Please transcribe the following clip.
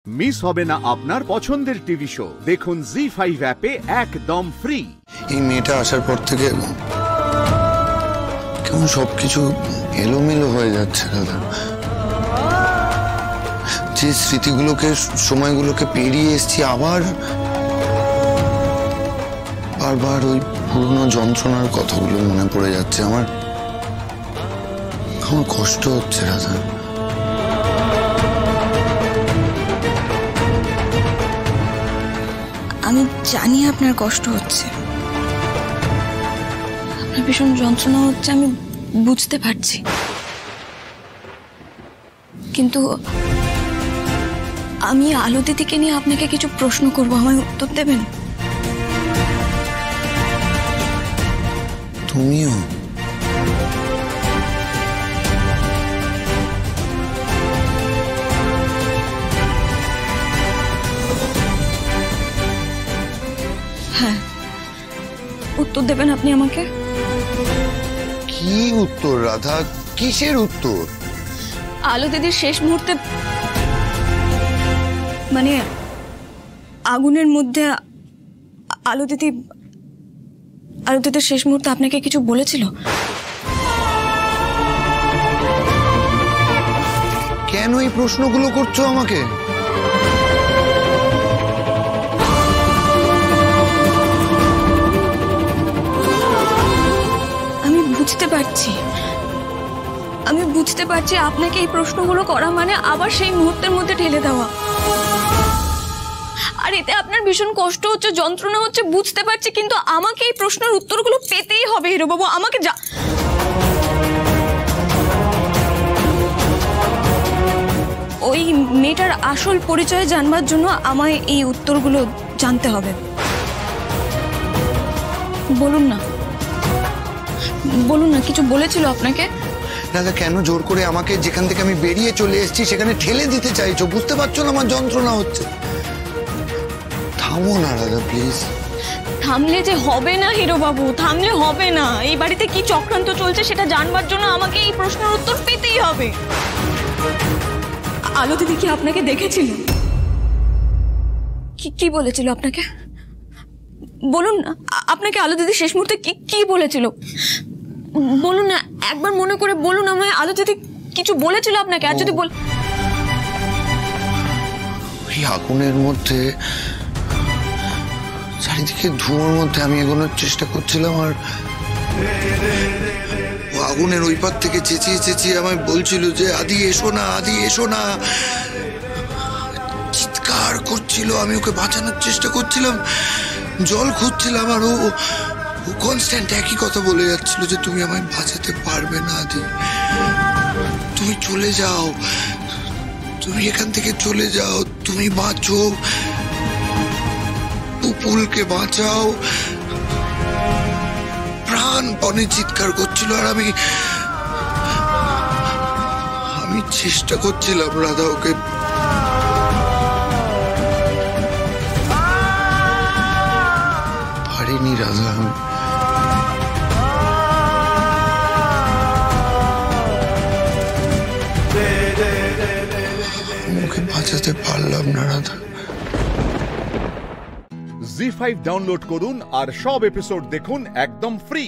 Miss হবে না আপনার পছন্দের টিভি শো। দেখুন জি5 অ্যাপে একদম ফ্রি। এই মেয়েটা আসার পর থেকে কেমন সবকিছু এলোমেলো হয়ে যাচ্ছে দাদা। যে স্মৃতিগুলোকে সময়গুলোকে পেরিয়ে এসেছি আবার বারবার ওই পুরনো যন্ত্রণার কথাগুলো মনে পড়ে যাচ্ছে। আমার কষ্ট হচ্ছে রাজা। আমি জানি আপনার কষ্ট হচ্ছে, আপনার ভীষণ যন্ত্রণা হচ্ছে, আমি বুঝতে পারছি। কিন্তু আমি আলো দিদিকে নিয়ে আপনাকে কিছু প্রশ্ন করবো, আমায় উত্তর দেবেন? তুমিও? হ্যাঁ, উত্তর দেবেন আপনি আমাকে? কি উত্তর রাধা? কিসের উত্তর? আলো দিদির শেষ মুহূর্তে, মানে আগুনের মধ্যে আলো দিদির শেষ মুহূর্তে আপনাকে কিছু বলেছিল? কেন এই প্রশ্নগুলো করছো আমাকে? আমি বুঝতে পারছি আপনাকে এই প্রশ্নগুলো করা মানে আবার সেই মুহূর্তের মধ্যে ঠেলে দেওয়া। আর এতে আপনার ভীষণ কষ্ট হচ্ছে, যন্ত্রণা হচ্ছে, বুঝতে পারছি। কিন্তু আমাকে এই প্রশ্নের উত্তরগুলো পেতেই হবে হিরোবাবু। আমাকে ওই মেয়েটার আসল পরিচয় জানবার জন্য আমায় এই উত্তরগুলো জানতে হবে। বলুন না, কিছু বলেছিল আপনাকে? দাদা, কেন জোর করে আমাকে যেখান থেকে আমি বেরিয়ে চলে এসেছি সেখানে ঠেলে দিতে চাইছো? বুঝতে পারছো না আমার যন্ত্রণা হচ্ছে? থামো না দাদা, প্লিজ। থামলে যে হবে না হিরোবাবু, থামলে হবে না। এই বাড়িতে কি চক্রান্ত চলছে সেটা জানবার জন্য আমাকে এই প্রশ্নের উত্তর পেতেই হবে। আলো দিদি কি আপনাকে দেখেছিল? কি বলেছিল আপনাকে? বলুন না, আপনাকে আলো দিদি শেষ মুহূর্তে কি বলেছিল? বলুন না, একবার মনে করে বলুন আমায়। আলো দিদি কিছু বলেছিল আপনাকে? আর যদি ওই আগুনের মধ্যে, চারিদিকে ধোঁয়ার মধ্যে আমি এগোনোর চেষ্টা করছিলাম, আর আগুনের ওই পার থেকে চেঁচিয়ে আমায় বলছিল যে আদি এসো না, আদি এসো না। চিৎকার করছিল, আমি ওকে বাঁচানোর চেষ্টা করছিলাম, জল খুঁজছিলাম, আর ও কনস্ট্যান্ট একই কথা বলে যাচ্ছিল যে তুমি আমায় বাঁচাতে পারবে না আদি, তুমি চলে যাও, তুমি এখান থেকে চলে যাও, তুমি বাঁচো, পুপুলকে বাঁচাও। প্রাণপণে চিৎকার করছিল, আর আমি চেষ্টা করছিলাম রাধা ওকে পারিনি। রাধা, ওকে বাঁচাতে পারলাম না রাধা। জি5 ডাউনলোড করুন আর সব এপিসোড দেখুন একদম ফ্রি।